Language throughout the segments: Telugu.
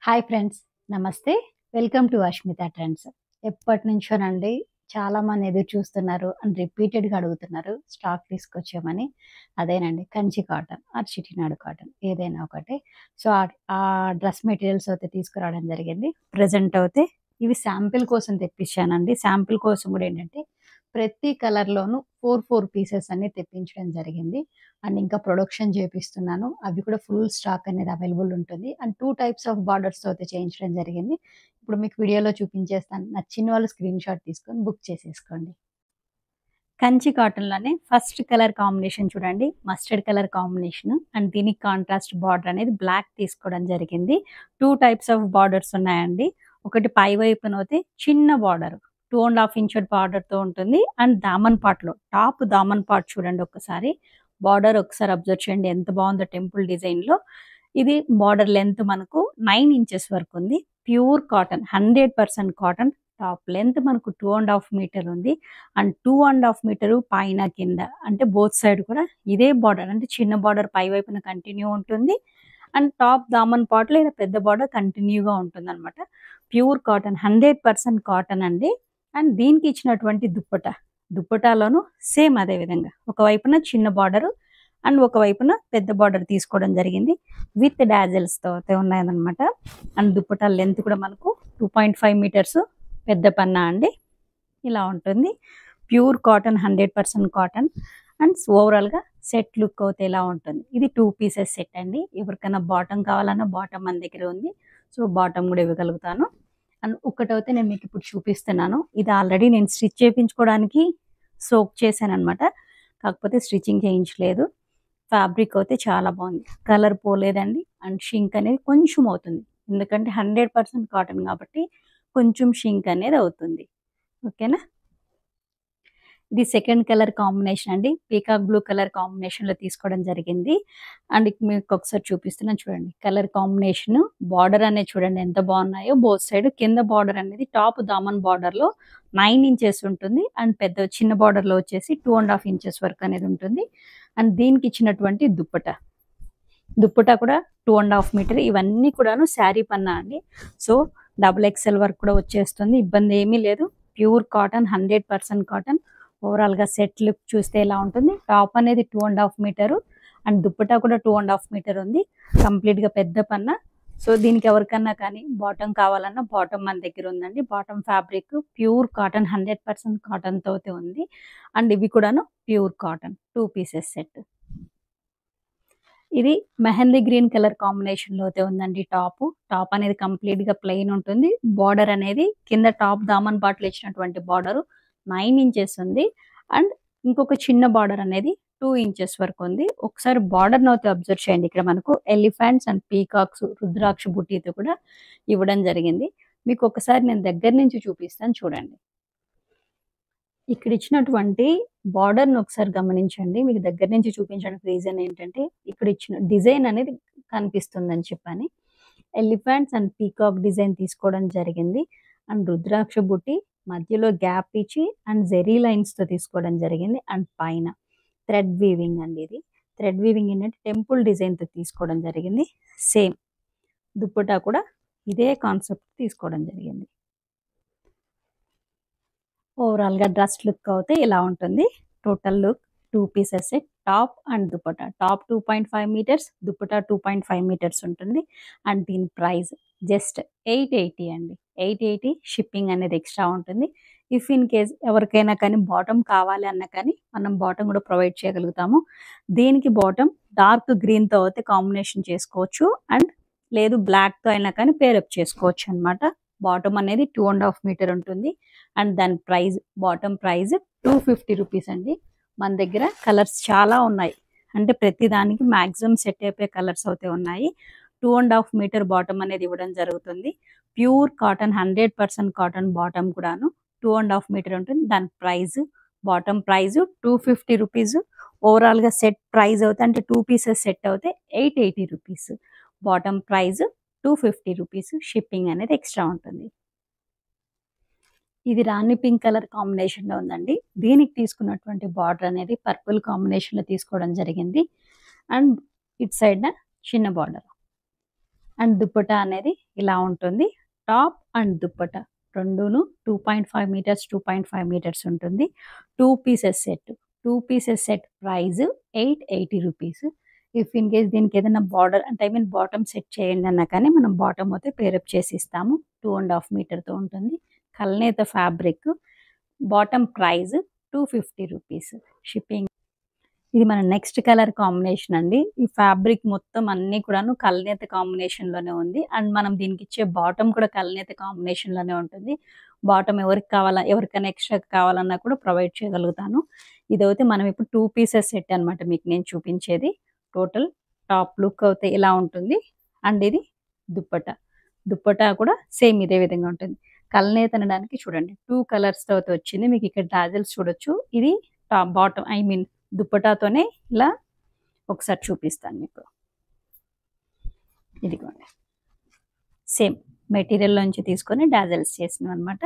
Hi friends. నమస్తే. Welcome to Ashmita trends. ఎప్పటినుంచోనండి చాలామంది ఎదురు చూస్తున్నారు అండ్ రిపీటెడ్‌గా అడుగుతున్నారు స్టాక్ తీసుకొచ్చామని. అదేనండి Kanchi cotton or Chettinad cotton ఏదైనా ఒకటే. సో, ఆ డ్రెస్ మెటీరియల్స్ అయితే తీసుకురావడం జరిగింది. ప్రెజెంట్ అయితే ఇవి శాంపిల్ కోసం తెప్పించానండి. శాంపిల్ కోసం కూడా ఏంటంటే ప్రతి కలర్‌లోనూ 4 పీసెస్ అన్ని తెప్పించడం జరిగింది. అండ్ ఇంకా ప్రొడక్షన్ చేపిస్తున్నాను. అవి కూడా ఫుల్ స్టాక్ అనేది అవైలబుల్ ఉంటుంది. అండ్ 2 టైప్స్ ఆఫ్ బార్డర్స్‌తో అయితే చేయించడం జరిగింది. ఇప్పుడు మీకు వీడియోలో చూపించేస్తాను. నచ్చిన వాళ్ళు స్క్రీన్ షాట్ తీసుకొని బుక్ చేసేసుకోండి. కంచి కాటన్‌లోనే ఫస్ట్ కలర్ కాంబినేషన్ చూడండి. మస్టర్డ్ కలర్ కాంబినేషన్ అండ్ దీనికి కాంట్రాస్ట్ బార్డర్ అనేది బ్లాక్ తీసుకోవడం జరిగింది. 2 టైప్స్ ఆఫ్ బార్డర్స్ ఉన్నాయండి. ఒకటి పై వైపునైతే చిన్న బార్డర్ 2½ ఇంచ్ బార్డర్‌తో ఉంటుంది. అండ్ దామన్ పార్ట్‌లో టాప్ దామన్ పార్ట్ చూడండి ఒక్కసారి. బార్డర్ ఒకసారి అబ్జర్వ్ చేయండి ఎంత బాగుందో టెంపుల్ డిజైన్‌లో. ఇది బార్డర్ లెంత్ మనకు 9 ఇంచెస్ వరకు ఉంది. Pure cotton 100% cotton. Top length మనకు 2½ మీటర్ ఉంది. అండ్ 2½ మీటరు పైన కింద అంటే బోత్ సైడ్ కూడా ఇదే బార్డర్ అంటే చిన్న బార్డర్ పై వైపున కంటిన్యూ ఉంటుంది. అండ్ టాప్ దామన్ పార్ట్‌లో ఇలా పెద్ద బార్డర్ కంటిన్యూగా ఉంటుందన్నమాట. ప్యూర్ కాటన్ 100% కాటన్ అండి. అండ్ దీనికి ఇచ్చినటువంటి దుప్పటాలోను సేమ్ అదే విధంగా ఒకవైపున చిన్న బార్డరు అండ్ ఒకవైపున పెద్ద బార్డర్ తీసుకోవడం జరిగింది. విత్ డాజల్స్‌తో అయితే ఉన్నాయన్నమాట. అండ్ దుప్పటా లెంత్ కూడా మనకు 2.5 మీటర్స్ పెద్ద పన్నా అండి. ఇలా ఉంటుంది. ప్యూర్ కాటన్ 100% కాటన్ అండ్ ఓవరాల్‌గా సెట్ లుక్ అయితే ఇలా ఉంటుంది. ఇది 2 పీసెస్ సెట్ అండి. ఎవరికైనా బాటమ్ కావాలన్నా బాటమ్ మన దగ్గర ఉంది. సో, బాటమ్ కూడా ఇవ్వగలుగుతాను. అండ్ ఒక్కటైతే నేను మీకు ఇప్పుడు చూపిస్తున్నాను. ఇది ఆల్రెడీ నేను స్టిచ్ చేయించుకోవడానికి సోక్ చేశానన్నమాట. కాకపోతే స్టిచ్చింగ్ చేయించలేదు. ఫ్యాబ్రిక్ అయితే చాలా బాగుంది. కలర్ పోలేదండి. అండ్ షింక్ అనేది కొంచెం అవుతుంది. ఎందుకంటే 100% కాటన్ కాబట్టి కొంచెం షింక్ అనేది అవుతుంది. ఓకేనా? ఇది సెకండ్ కలర్ కాంబినేషన్ అండి. పీకాక్ బ్లూ కలర్ కాంబినేషన్‌లో తీసుకోవడం జరిగింది. అండ్ మీకు ఒకసారి చూపిస్తున్నాను చూడండి. కలర్ కాంబినేషన్ బార్డర్ అనేది చూడండి ఎంత బాగున్నాయో బోత్ సైడ్. కింద బార్డర్ అనేది టాప్ దామన్ బార్డర్‌లో 9 ఇంచెస్ ఉంటుంది. అండ్ చిన్న బార్డర్‌లో వచ్చేసి 2½ ఇంచెస్ వరకు అనేది ఉంటుంది. అండ్ దీనికి ఇచ్చినటువంటి దుప్పటా కూడా 2½ మీటర్. ఇవన్నీ కూడాను శారీ పన్నా అండి. సో, డబుల్ ఎక్స్ఎల్ వరకు కూడా వచ్చేస్తుంది. ఇబ్బంది ఏమీ లేదు. Pure cotton 100% cotton. ఓవరాల్‌గా సెట్ లుక్ చూస్తే ఎలా ఉంటుంది. టాప్ అనేది 2½ మీటరు అండ్ దుప్పటా కూడా 2½ మీటర్ ఉంది. కంప్లీట్‌గా పెద్ద పన్నా. సో, దీనికి ఎవరికన్నా కానీ బాటమ్ కావాలన్నా బాటమ్ మన దగ్గర ఉందండి. బాటమ్ ఫ్యాబ్రిక్ ప్యూర్ కాటన్ 100% కాటన్‌తో అయితే ఉంది. అండ్ ఇవి కూడాను ప్యూర్ కాటన్ 2 పీసెస్ సెట్. ఇది మెహందీ గ్రీన్ కలర్ కాంబినేషన్‌లో అయితే ఉందండి టాపు. టాప్ అనేది కంప్లీట్‌గా ప్లెయిన్ ఉంటుంది. బార్డర్ అనేది కింద టాప్ దామన్ పార్ట్‌లో ఇచ్చినటువంటి బార్డరు 9 ఇంచెస్ ఉంది. అండ్ ఇంకొక చిన్న బార్డర్ అనేది 2 ఇంచెస్ వరకు ఉంది. ఒకసారి బార్డర్‌ని అయితే అబ్జర్వ్ చేయండి. ఇక్కడ మనకు ఎలిఫెంట్స్ అండ్ పీకాక్స్, రుద్రాక్ష బుట్టీతో కూడా ఇవ్వడం జరిగింది. మీకు ఒకసారి నేను దగ్గర నుంచి చూపిస్తాను చూడండి. ఇక్కడ ఇచ్చినటువంటి బార్డర్‌ని ఒకసారి గమనించండి. మీకు దగ్గర నుంచి చూపించడానికి రీజన్ ఏంటంటే, ఇక్కడ ఇచ్చిన డిజైన్ అనేది కనిపిస్తుందని చెప్పని. ఎలిఫెంట్స్ అండ్ పీకాక్ డిజైన్ తీసుకోవడం జరిగింది. అండ్ రుద్రాక్ష బుట్టి మధ్యలో గ్యాప్ ఇచ్చి అండ్ జెరీ లైన్స్‌తో తీసుకోవడం జరిగింది. అండ్ పైన థ్రెడ్ వీవింగ్ అండి ఇది. థ్రెడ్ వీవింగ్ ఏంటంటే టెంపుల్ డిజైన్‌తో తీసుకోవడం జరిగింది. సేమ్ దుప్పటా కూడా ఇదే కాన్సెప్ట్ తీసుకోవడం జరిగింది. ఓవరాల్‌గా డ్రెస్ లుక్ అయితే ఇలా ఉంటుంది. Total look 2 pieces set top and dupatta. Top 2.5 metres, dupatta 2.5 metres ఉంటుంది. అండ్ దీని ప్రైస్ జస్ట్ 880 అండి. 880 షిప్పింగ్ అనేది ఎక్స్ట్రా ఉంటుంది. ఇఫ్ ఇన్ కేస్ ఎవరికైనా కానీ బాటమ్ కావాలి అన్నా కానీ మనం బాటమ్ కూడా ప్రొవైడ్ చేయగలుగుతాము. దీనికి బాటమ్ డార్క్ గ్రీన్‌తో అయితే కాంబినేషన్ చేసుకోవచ్చు. అండ్ లేదు బ్లాక్‌తో అయినా కానీ పేరప్ చేసుకోవచ్చు అన్నమాట. బాటమ్ అనేది 2½ మీటర్ ఉంటుంది. అండ్ దాని ప్రైస్ బాటమ్ ప్రైస్ 250 రూపీస్ అండి. మన దగ్గర కలర్స్ చాలా ఉన్నాయి. అంటే ప్రతి దానికి మాక్సిమం సెట్ అయిపోయే కలర్స్ అయితే ఉన్నాయి. 2½ మీటర్ బాటమ్ అనేది ఇవ్వడం జరుగుతుంది. ప్యూర్ కాటన్ 100% కాటన్ బాటమ్ కూడాను 2½ మీటర్ ఉంటుంది. దాని ప్రైస్ బాటమ్ ప్రైస్ 250 రూపీస్. ఓవరాల్‌గా సెట్ ప్రైస్ అవుతే అంటే 2 పీసెస్ సెట్ అవుతే 880 rupees. Bottom price 250 rupees. Shipping అనేది ఎక్స్ట్రా ఉంటుంది. ఇది రాణి పింక్ కలర్ కాంబినేషన్‌లో ఉందండి. దీనికి తీసుకున్నటువంటి బార్డర్ అనేది పర్పుల్ కాంబినేషన్‌లో తీసుకోవడం జరిగింది. అండ్ ఇటు సైడ్‌న చిన్న బార్డర్. అండ్ దుపట్టా అనేది ఇలా ఉంటుంది. టాప్ అండ్ దుప్పటా రెండును 2.5 మీటర్స్ 2.5 మీటర్స్ ఉంటుంది. 2 pieces set. 2 pieces set price 880 rupees. If in case దీనికి ఏదైనా బార్డర్ అంటే ఐ మీన్ బాటమ్ సెట్ చేయండి అన్నా కానీ మనం బాటమ్ అయితే పేరప్ చేసి ఇస్తాము. 2.5 మీటర్తో ఉంటుంది. కల్నేత fabric. Bottom price 250 rupees. Shipping. ఇది మన నెక్స్ట్ కలర్ కాంబినేషన్ అండి. ఈ ఫ్యాబ్రిక్ మొత్తం అన్నీ కూడాను కల్నేత కాంబినేషన్‌లోనే ఉంది. అండ్ మనం దీనికి ఇచ్చే బాటమ్ కూడా కల్నేత కాంబినేషన్‌లోనే ఉంటుంది. బాటమ్ ఎవరికైనా ఎక్స్‌ట్రా కావాలన్నా కూడా ప్రొవైడ్ చేయగలుగుతాను. ఇదైతే మనం ఇప్పుడు 2 పీసెస్ సెట్ అనమాట మీకు నేను చూపించేది. టోటల్ టాప్ లుక్ అయితే ఇలా ఉంటుంది. అండ్ ఇది దుప్పట్టా. దుప్పట్టా కూడా సేమ్ ఇదే విధంగా ఉంటుంది. కల్నేత అనడానికి చూడండి 2 కలర్స్‌తో అయితే వచ్చింది. మీకు ఇక్కడ టాజిల్స్ చూడొచ్చు. ఇది బాటమ్ ఐ మీన్ దుప్పటాతోనే ఇలా ఒకసారి చూపిస్తాను మీకు. ఇదిగోండి. సేమ్ మెటీరియల్‌లోంచి తీసుకొని డాజల్స్ చేసినవన్నమాట.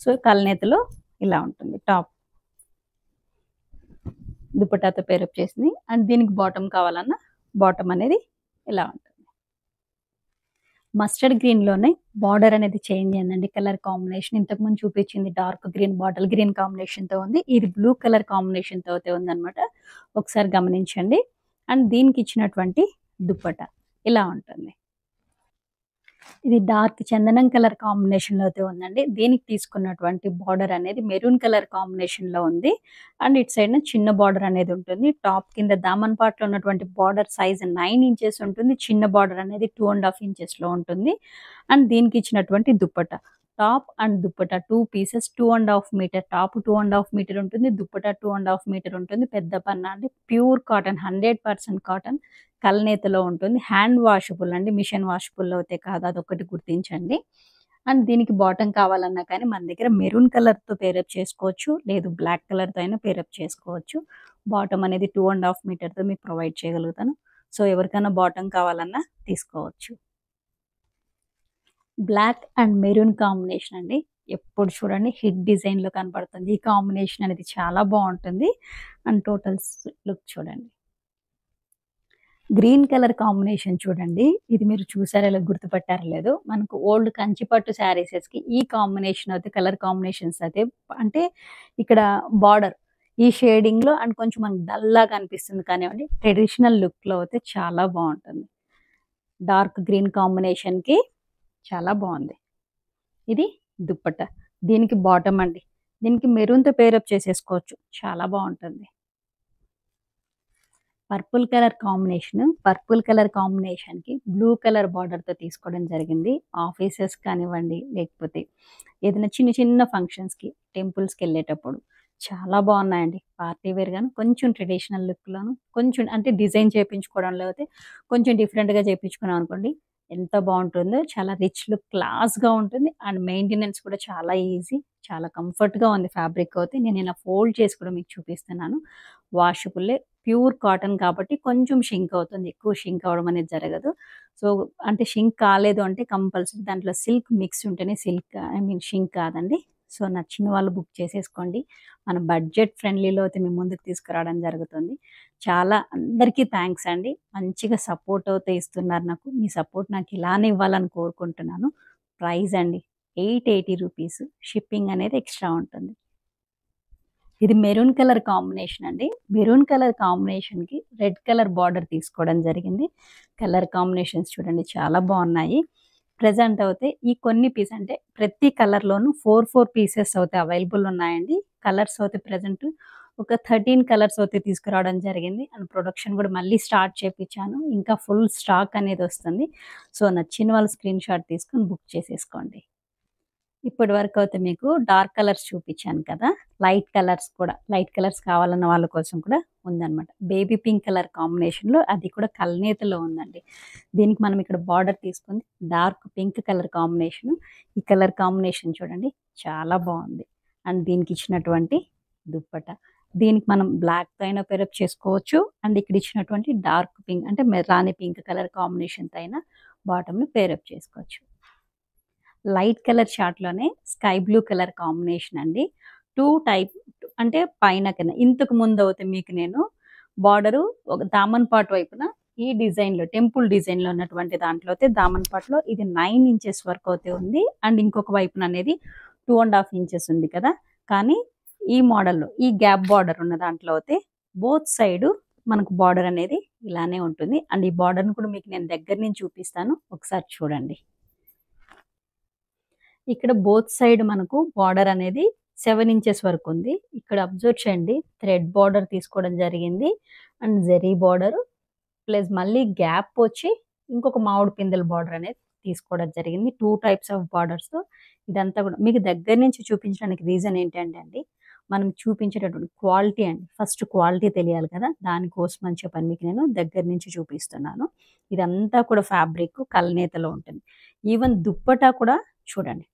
సో, కల్నేతలో ఇలా ఉంటుంది టాప్. దుప్పటాతో పేరప్ చేసింది. అండ్ దీనికి బాటమ్ కావాలన్నా బాటమ్ అనేది ఇలా ఉంటుంది. మస్టర్డ్ గ్రీన్‌లోనే బార్డర్ అనేది చేంజ్ అయిందండి కలర్ కాంబినేషన్. ఇంతకుముందు చూపించింది డార్క్ గ్రీన్, బాటిల్ గ్రీన్ కాంబినేషన్‌తో ఉంది. ఇది బ్లూ కలర్ కాంబినేషన్‌తో అయితే ఉందన్నమాట. ఒకసారి గమనించండి. అండ్ దీనికి ఇచ్చినటువంటి దుప్పటా ఇలా ఉంటుంది. ఇది డార్క్ చందనం కలర్ కాంబినేషన్‌లో అయితే ఉందండి. దీనికి తీసుకున్నటువంటి బార్డర్ అనేది మెరూన్ కలర్ కాంబినేషన్‌లో ఉంది. అండ్ ఇటు సైడ్‌న చిన్న బార్డర్ అనేది ఉంటుంది. టాప్ కింద దామన్ పార్ట్‌లో ఉన్నటువంటి బార్డర్ సైజ్ 9 ఇంచెస్ ఉంటుంది. చిన్న బార్డర్ అనేది 2.5 ఇంచెస్‌లో ఉంటుంది. అండ్ దీనికి ఇచ్చినటువంటి dupatta. Top and dupatta 2 pieces 2.5 metre. Top 2.5 metre ఉంటుంది. దుప్పటా 2.5 మీటర్ ఉంటుంది. పెద్ద పన్నా అండి. Pure cotton 100% cotton. కల్నేతలో ఉంటుంది. హ్యాండ్ వాషబుల్ అండి. మిషన్ వాషబుల్‌లో అయితే కాదు. అదొక్కటి గుర్తించండి. అండ్ దీనికి బాటమ్ కావాలన్నా కానీ మన దగ్గర మెరూన్ కలర్‌తో పేరప్ చేసుకోవచ్చు. లేదు బ్లాక్ కలర్‌తో అయినా పేరప్ చేసుకోవచ్చు. బాటమ్ అనేది 2.5 మీటర్‌తో మీకు ప్రొవైడ్ చేయగలుగుతాను. సో, ఎవరికైనా బాటమ్ కావాలన్నా తీసుకోవచ్చు. బ్లాక్ అండ్ మెరూన్ కాంబినేషన్ అండి. ఎప్పుడు చూడండి హిట్ డిజైన్‌లో కనపడుతుంది. ఈ కాంబినేషన్ అనేది చాలా బావుంటుంది. అండ్ టోటల్ లుక్ చూడండి. గ్రీన్ కలర్ కాంబినేషన్ చూడండి. ఇది మీరు చూసారో లేదో గుర్తుపట్టారో లేదో మనకు ఓల్డ్ కంచిపట్టు శారీసెస్‌కి ఈ కాంబినేషన్ అయితే కలర్ కాంబినేషన్స్ అయితే అంటే ఇక్కడ బార్డర్ ఈ షేడింగ్‌లో అండ్ కొంచెం మనకు డల్‌లాగా అనిపిస్తుంది కానివ్వండి. ట్రెడిషనల్ లుక్‌లో అయితే చాలా బావుంటుంది. డార్క్ గ్రీన్ కాంబినేషన్‌కి చాలా బావుంది. ఇది దుప్పట్టా. దీనికి బాటమ్ అండి. దీనికి మెరూన్‌తో పేరప్ చేసేసుకోవచ్చు. చాలా బావుంటుంది. పర్పుల్ కలర్ కాంబినేషన్‌కి బ్లూ కలర్ బార్డర్‌తో తీసుకోవడం జరిగింది. ఆఫీసెస్ కానివ్వండి, లేకపోతే ఏదైనా చిన్న చిన్న ఫంక్షన్స్‌కి, టెంపుల్స్‌కెళ్ళేటప్పుడు చాలా బావున్నాయండి. పార్టీ వేర్‌గాను, కొంచెం ట్రెడిషనల్ లుక్‌లోను, కొంచెం అంటే డిజైన్ చేపించుకోవడంలో అయితే కొంచెం డిఫరెంట్‌గా చేపించుకున్నాం అనుకోండి, ఎంత బావుంటుందో. చాలా రిచ్ లుక్, క్లాస్‌గా ఉంటుంది. అండ్ మెయింటెనెన్స్ కూడా చాలా ఈజీ. చాలా కంఫర్ట్‌గా ఉంది ఫ్యాబ్రిక్ అయితే. నేను ఇలా ఫోల్డ్ చేసి కూడా మీకు చూపిస్తున్నాను. వాషబుల్లే. ప్యూర్ కాటన్ కాబట్టి కొంచెం షింక్ అవుతుంది. ఎక్కువ షింక్ అవ్వడం అనేది జరగదు. సో, అంటే షింక్ కాలేదు అంటే కంపల్సరీ దాంట్లో సిల్క్ మిక్స్ ఉంటేనే ఐ మీన్ షింక్ కాదండి. సో, నచ్చిన వాళ్ళు బుక్ చేసేసుకోండి. మన బడ్జెట్ ఫ్రెండ్లీలో అయితే మీ ముందుకు తీసుకురావడం జరుగుతుంది. చాలా అందరికీ థాంక్స్ అండి. మంచిగా సపోర్ట్ అయితే ఇస్తున్నారు నాకు. మీ సపోర్ట్ నాకు ఇలానే ఇవ్వాలని కోరుకుంటున్నాను. ప్రైస్ అండి 880 రూపీస్. షిప్పింగ్ అనేది ఎక్స్‌ట్రా ఉంటుంది. ఇది మెరూన్ కలర్ కాంబినేషన్ అండి. మెరూన్ కలర్ కాంబినేషన్‌కి రెడ్ కలర్ బార్డర్ తీసుకోవడం జరిగింది. కలర్ కాంబినేషన్స్ చూడండి చాలా బావున్నాయి. ప్రెజెంట్ అయితే ఈ కొన్ని అంటే ప్రతి కలర్‌లోనూ 4 పీసెస్ అయితే అవైలబుల్ ఉన్నాయండి. కలర్స్ అయితే ప్రెజెంట్ ఒక 13 కలర్స్ అయితే తీసుకురావడం జరిగింది. అండ్ ప్రొడక్షన్ కూడా మళ్ళీ స్టార్ట్ చేపిచ్చాను. ఇంకా ఫుల్ స్టాక్ అనేది వస్తుంది. సో, నచ్చిన వాళ్ళు స్క్రీన్‌షాట్ తీసుకొని బుక్ చేసేసుకోండి. ఇప్పటి వరకు అయితే మీకు డార్క్ కలర్స్ చూపించాను కదా! లైట్ కలర్స్ కావాలన్న వాళ్ళ కోసం కూడా ఉందన్నమాట. బేబీ పింక్ కలర్ కాంబినేషన్‌లో అది కూడా కల్నేతలో ఉందండి. దీనికి మనం ఇక్కడ బార్డర్ తీసుకుంది డార్క్ పింక్ కలర్ కాంబినేషను. ఈ కలర్ కాంబినేషన్ చూడండి చాలా బావుంది. అండ్ దీనికి ఇచ్చినటువంటి దుప్పట్టా. దీనికి మనం బ్లాక్‌తో అయినా పేరప్ చేసుకోవచ్చు. అండ్ ఇక్కడ ఇచ్చినటువంటి డార్క్ పింక్ అంటే రాణి పింక్ కలర్ కాంబినేషన్‌తో అయినా బాటమ్‌ని పేరప్ చేసుకోవచ్చు. లైట్ కలర్ చార్ట్‌లోనే స్కై బ్లూ కలర్ కాంబినేషన్ అండి. 2 టైప్ అంటే పైన కింద. ఇంతకు ముందయితే మీకు నేను బార్డరు ఒక దామన్ పార్ట్ వైపున ఈ డిజైన్లో టెంపుల్ డిజైన్లో ఉన్నటువంటి దాంట్లో అయితే దామన్ పాట్లో ఇది 9 ఇంచెస్ వరకు అయితే ఉంది. అండ్ ఇంకొక వైపున అనేది 2.5 ఇంచెస్ ఉంది కదా. కానీ ఈ మోడల్లో ఈ గ్యాప్ బార్డర్ ఉన్న దాంట్లో అయితే బోత్ సైడ్ మనకు బార్డర్ అనేది ఇలానే ఉంటుంది. అండ్ ఈ బార్డర్ని కూడా మీకు నేను దగ్గర నుంచి చూపిస్తాను, ఒకసారి చూడండి. ఇక్కడ బోత్ సైడ్ మనకు బార్డర్ అనేది 7 ఇంచెస్ వరకు ఉంది. ఇక్కడ అబ్జర్వ్ చేయండి, థ్రెడ్ బార్డర్ తీసుకోవడం జరిగింది. అండ్ జెరీ బార్డర్ ప్లస్ మళ్ళీ గ్యాప్ వచ్చి ఇంకొక మామిడి పిందెల బార్డర్ అనేది తీసుకోవడం జరిగింది. 2 టైప్స్ ఆఫ్ బార్డర్స్తో ఇదంతా కూడా మీకు దగ్గర నుంచి చూపించడానికి రీజన్ ఏంటంటే అండి, మనం చూపించేటటువంటి క్వాలిటీ అండి. ఫస్ట్ క్వాలిటీ తెలియాలి కదా, దానికోసం అని చెప్పని మీకు నేను దగ్గర నుంచి చూపిస్తున్నాను. ఇదంతా కూడా ఫ్యాబ్రిక్ కల్నేతలో ఉంటుంది. ఈవెన్ దుప్పటా కూడా చూడండి,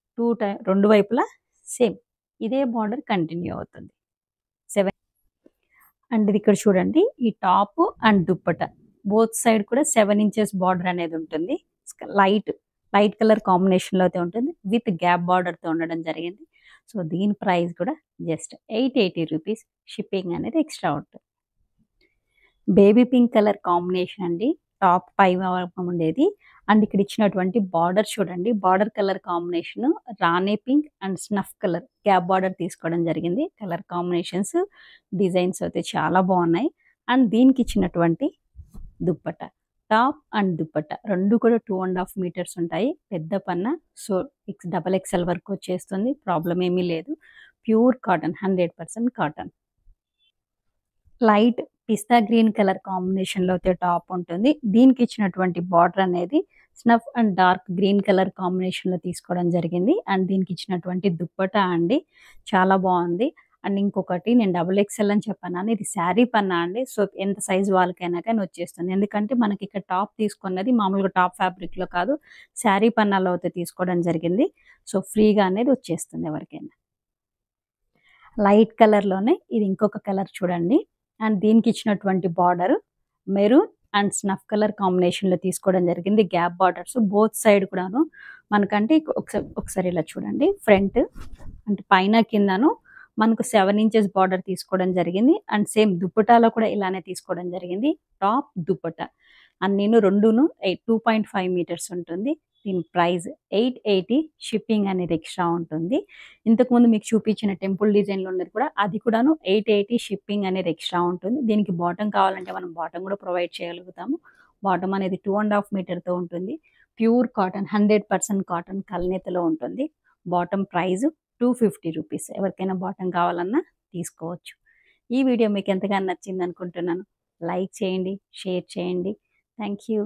రెండు వైపులా సేమ్ ఇదే బార్డర్ కంటిన్యూ అవుతుంది. 7 అండ్ ఇది ఇక్కడ చూడండి, ఈ top and dupatta both side కూడా 7 ఇంచెస్ బార్డర్ అనేది ఉంటుంది. లైట్ కలర్ కాంబినేషన్లో అయితే ఉంటుంది, విత్ గ్యాప్ బార్డర్తో ఉండడం జరిగింది. సో దీని ప్రైస్ కూడా జస్ట్ 880 రూపీస్. షిప్పింగ్ అనేది ఎక్స్ట్రా ఉంటుంది. బేబీ పింక్ కలర్ కాంబినేషన్ అండి, టాప్ పై ఉండేది. అండ్ ఇక్కడ ఇచ్చినటువంటి బార్డర్ చూడండి, border colour combination Rani pink and snuff colour gap border తీసుకోవడం జరిగింది. కలర్ కాంబినేషన్స్ డిజైన్స్ అయితే చాలా బాగున్నాయి. అండ్ దీనికి ఇచ్చినటువంటి దుప్పట, టాప్ అండ్ దుప్పట రెండు కూడా 2.5 మీటర్స్ ఉంటాయి. పెద్ద పన్న, సో XXL వరకు వచ్చేస్తుంది, ప్రాబ్లం ఏమీ లేదు. Pure cotton, 100% cotton. లైట్ పిస్తా గ్రీన్ కలర్ కాంబినేషన్లో అయితే టాప్ ఉంటుంది. దీనికి ఇచ్చినటువంటి బార్డర్ అనేది snuff and dark green colour కాంబినేషన్లో తీసుకోవడం జరిగింది. అండ్ దీనికి ఇచ్చినటువంటి దుప్పటా అండి చాలా బాగుంది. అండ్ ఇంకొకటి నేను XXL అని చెప్పాను, ఇది శారీ పన్నా అండి. సో ఎంత సైజు వాళ్ళకైనా కానీ వచ్చేస్తుంది. ఎందుకంటే మనకి ఇక్కడ టాప్ తీసుకున్నది మామూలుగా టాప్ ఫ్యాబ్రిక్లో కాదు, శారీ పన్నాలో అయితే తీసుకోవడం జరిగింది. సో ఫ్రీగా అనేది వచ్చేస్తుంది ఎవరికైనా. లైట్ కలర్లోనే ఇది ఇంకొక కలర్ చూడండి. అండ్ దీనికి ఇచ్చినటువంటి border maroon and snuff colour కాంబినేషన్లో తీసుకోవడం జరిగింది. గ్యాప్ బార్డర్స్ బోత్ సైడ్ కూడాను మనకంటే ఒకసారి ఇలా చూడండి, ఫ్రంట్ అంటే పైన కిందను మనకు 7 ఇంచెస్ బార్డర్ తీసుకోవడం జరిగింది. అండ్ సేమ్ దుప్పటాలో కూడా ఇలానే తీసుకోవడం జరిగింది. టాప్ దుప్పట అండ్ నేను రెండును 2.5 మీటర్స్ ఉంటుంది. దీని ప్రైస్ 880. షిప్పింగ్ అనేది ఎక్స్ట్రా ఉంటుంది. ఇంతకుముందు మీకు చూపించిన టెంపుల్ డిజైన్లో ఉన్నది కూడా, అది కూడాను 880 షిప్పింగ్ అనేది ఎక్స్ట్రా ఉంటుంది. దీనికి బాటమ్ కావాలంటే మనం బాటమ్ కూడా ప్రొవైడ్ చేయగలుగుతాము. బాటమ్ అనేది 2.5 మీటర్తో ఉంటుంది. ప్యూర్ కాటన్, 100% కాటన్ కల్నేతలో ఉంటుంది. Bottom price 250 rupees. ఎవరికైనా బాటమ్ కావాలన్నా తీసుకోవచ్చు. ఈ వీడియో మీకు ఎంతగానో నచ్చింది అనుకుంటున్నాను. లైక్ చేయండి, షేర్ చేయండి. Thank you.